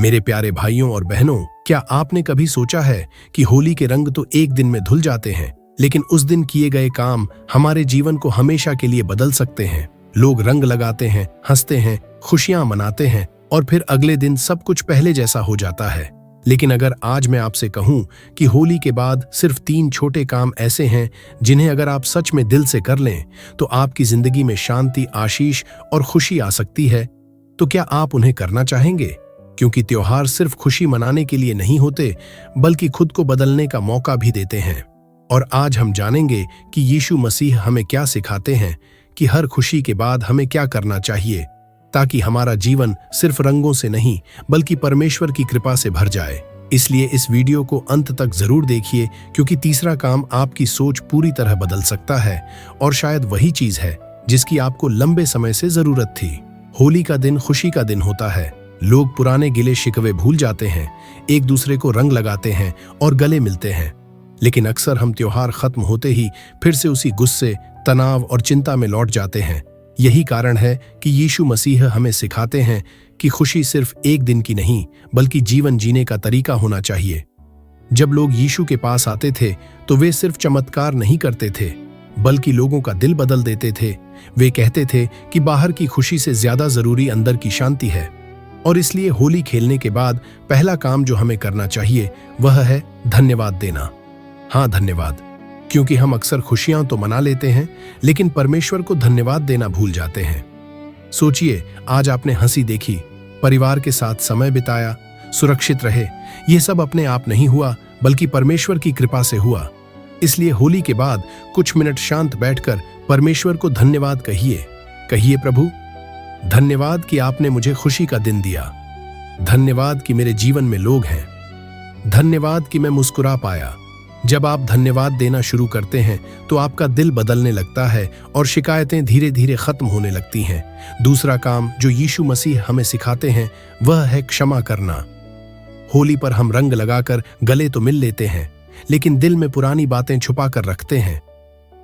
मेरे प्यारे भाइयों और बहनों, क्या आपने कभी सोचा है कि होली के रंग तो एक दिन में धुल जाते हैं, लेकिन उस दिन किए गए काम हमारे जीवन को हमेशा के लिए बदल सकते हैं। लोग रंग लगाते हैं, हंसते हैं, खुशियां मनाते हैं और फिर अगले दिन सब कुछ पहले जैसा हो जाता है। लेकिन अगर आज मैं आपसे कहूं कि होली के बाद सिर्फ 3 छोटे काम ऐसे हैं जिन्हें अगर आप सच में दिल से कर लें तो आपकी जिंदगी में शांति, आशीष और खुशी आ सकती है, तो क्या आप उन्हें करना चाहेंगे? क्योंकि त्योहार सिर्फ खुशी मनाने के लिए नहीं होते, बल्कि खुद को बदलने का मौका भी देते हैं। और आज हम जानेंगे कि यीशु मसीह हमें क्या सिखाते हैं कि हर खुशी के बाद हमें क्या करना चाहिए, ताकि हमारा जीवन सिर्फ रंगों से नहीं बल्कि परमेश्वर की कृपा से भर जाए। इसलिए इस वीडियो को अंत तक जरूर देखिए, क्योंकि तीसरा काम आपकी सोच पूरी तरह बदल सकता है और शायद वही चीज है जिसकी आपको लंबे समय से जरूरत थी। होली का दिन खुशी का दिन होता है। लोग पुराने गिले शिकवे भूल जाते हैं, एक दूसरे को रंग लगाते हैं और गले मिलते हैं। लेकिन अक्सर हम त्योहार खत्म होते ही फिर से उसी गुस्से, तनाव और चिंता में लौट जाते हैं। यही कारण है कि यीशु मसीह हमें सिखाते हैं कि खुशी सिर्फ एक दिन की नहीं बल्कि जीवन जीने का तरीका होना चाहिए। जब लोग यीशु के पास आते थे तो वे सिर्फ चमत्कार नहीं करते थे, बल्कि लोगों का दिल बदल देते थे। वे कहते थे कि बाहर की खुशी से ज्यादा जरूरी अंदर की शांति है। और इसलिए होली खेलने के बाद पहला काम जो हमें करना चाहिए वह है धन्यवाद देना। हाँ, धन्यवाद, क्योंकि हम अक्सर खुशियां तो मना लेते हैं लेकिन परमेश्वर को धन्यवाद देना भूल जाते हैं। सोचिए, आज आपने हंसी देखी, परिवार के साथ समय बिताया, सुरक्षित रहे। यह सब अपने आप नहीं हुआ बल्कि परमेश्वर की कृपा से हुआ। इसलिए होली के बाद कुछ मिनट शांत बैठकर परमेश्वर को धन्यवाद कहिए। कहिए, प्रभु धन्यवाद कि आपने मुझे खुशी का दिन दिया। धन्यवाद कि मेरे जीवन में लोग हैं। धन्यवाद कि मैं मुस्कुरा पाया। जब आप धन्यवाद देना शुरू करते हैं तो आपका दिल बदलने लगता है और शिकायतें धीरे धीरे खत्म होने लगती हैं। दूसरा काम जो यीशु मसीह हमें सिखाते हैं वह है क्षमा करना। होली पर हम रंग लगाकर गले तो मिल लेते हैं, लेकिन दिल में पुरानी बातें छुपा कर रखते हैं।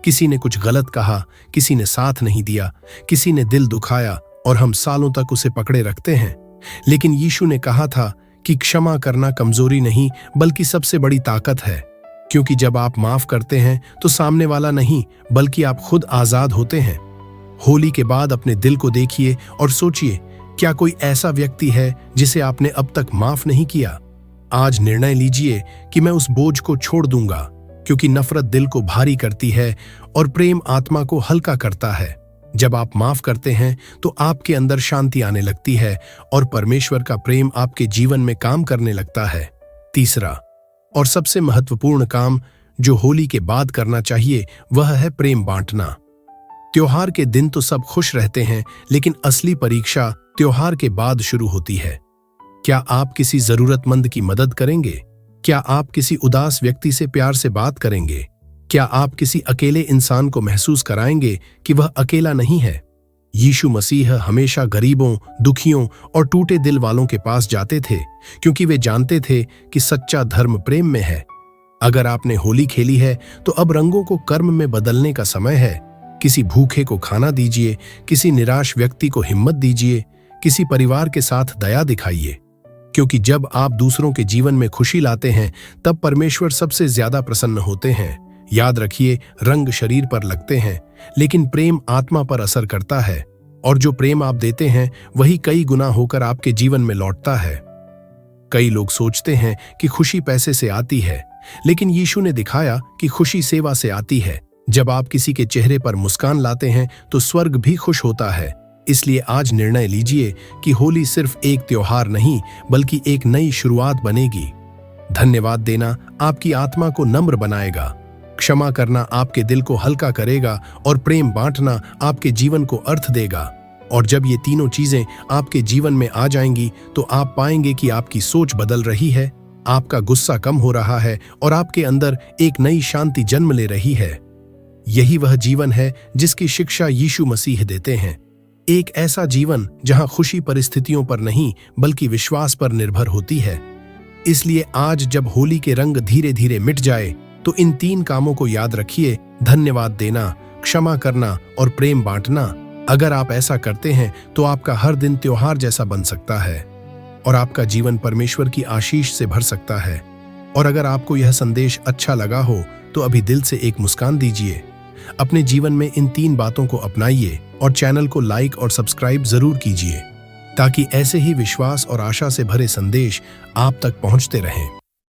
किसी ने कुछ गलत कहा, किसी ने साथ नहीं दिया, किसी ने दिल दुखाया और हम सालों तक उसे पकड़े रखते हैं। लेकिन यीशु ने कहा था कि क्षमा करना कमजोरी नहीं बल्कि सबसे बड़ी ताकत है, क्योंकि जब आप माफ करते हैं तो सामने वाला नहीं बल्कि आप खुद आजाद होते हैं। होली के बाद अपने दिल को देखिए और सोचिए, क्या कोई ऐसा व्यक्ति है जिसे आपने अब तक माफ नहीं किया? आज निर्णय लीजिए कि मैं उस बोझ को छोड़ दूंगा, क्योंकि नफरत दिल को भारी करती है और प्रेम आत्मा को हल्का करता है। जब आप माफ करते हैं तो आपके अंदर शांति आने लगती है और परमेश्वर का प्रेम आपके जीवन में काम करने लगता है। तीसरा और सबसे महत्वपूर्ण काम जो होली के बाद करना चाहिए वह है प्रेम बांटना। त्योहार के दिन तो सब खुश रहते हैं, लेकिन असली परीक्षा त्योहार के बाद शुरू होती है। क्या आप किसी जरूरतमंद की मदद करेंगे? क्या आप किसी उदास व्यक्ति से प्यार से बात करेंगे? क्या आप किसी अकेले इंसान को महसूस कराएंगे कि वह अकेला नहीं है? यीशु मसीह हमेशा गरीबों, दुखियों और टूटे दिल वालों के पास जाते थे, क्योंकि वे जानते थे कि सच्चा धर्म प्रेम में है। अगर आपने होली खेली है तो अब रंगों को कर्म में बदलने का समय है। किसी भूखे को खाना दीजिए, किसी निराश व्यक्ति को हिम्मत दीजिए, किसी परिवार के साथ दया दिखाइए, क्योंकि जब आप दूसरों के जीवन में खुशी लाते हैं तब परमेश्वर सबसे ज्यादा प्रसन्न होते हैं। याद रखिए, रंग शरीर पर लगते हैं लेकिन प्रेम आत्मा पर असर करता है, और जो प्रेम आप देते हैं वही कई गुना होकर आपके जीवन में लौटता है। कई लोग सोचते हैं कि खुशी पैसे से आती है, लेकिन यीशु ने दिखाया कि खुशी सेवा से आती है। जब आप किसी के चेहरे पर मुस्कान लाते हैं तो स्वर्ग भी खुश होता है। इसलिए आज निर्णय लीजिए कि होली सिर्फ एक त्योहार नहीं बल्कि एक नई शुरुआत बनेगी। धन्यवाद देना आपकी आत्मा को नम्र बनाएगा, क्षमा करना आपके दिल को हल्का करेगा और प्रेम बांटना आपके जीवन को अर्थ देगा। और जब ये तीनों चीजें आपके जीवन में आ जाएंगी तो आप पाएंगे कि आपकी सोच बदल रही है, आपका गुस्सा कम हो रहा है और आपके अंदर एक नई शांति जन्म ले रही है। यही वह जीवन है जिसकी शिक्षा यीशु मसीह देते हैं। एक ऐसा जीवन जहां खुशी परिस्थितियों पर नहीं बल्कि विश्वास पर निर्भर होती है। इसलिए आज जब होली के रंग धीरे धीरे मिट जाए तो इन 3 कामों को याद रखिए: धन्यवाद देना, क्षमा करना और प्रेम बांटना। अगर आप ऐसा करते हैं तो आपका हर दिन त्योहार जैसा बन सकता है। और आपका जीवन परमेश्वर की आशीष से भर सकता है। और अगर आपको यह संदेश अच्छा लगा हो तो अभी दिल से एक मुस्कान दीजिए। अपने जीवन में इन 3 बातों को अपनाइए और चैनल को लाइक और सब्सक्राइब जरूर कीजिए, ताकि ऐसे ही विश्वास और आशा से भरे संदेश आप तक पहुंचते रहें।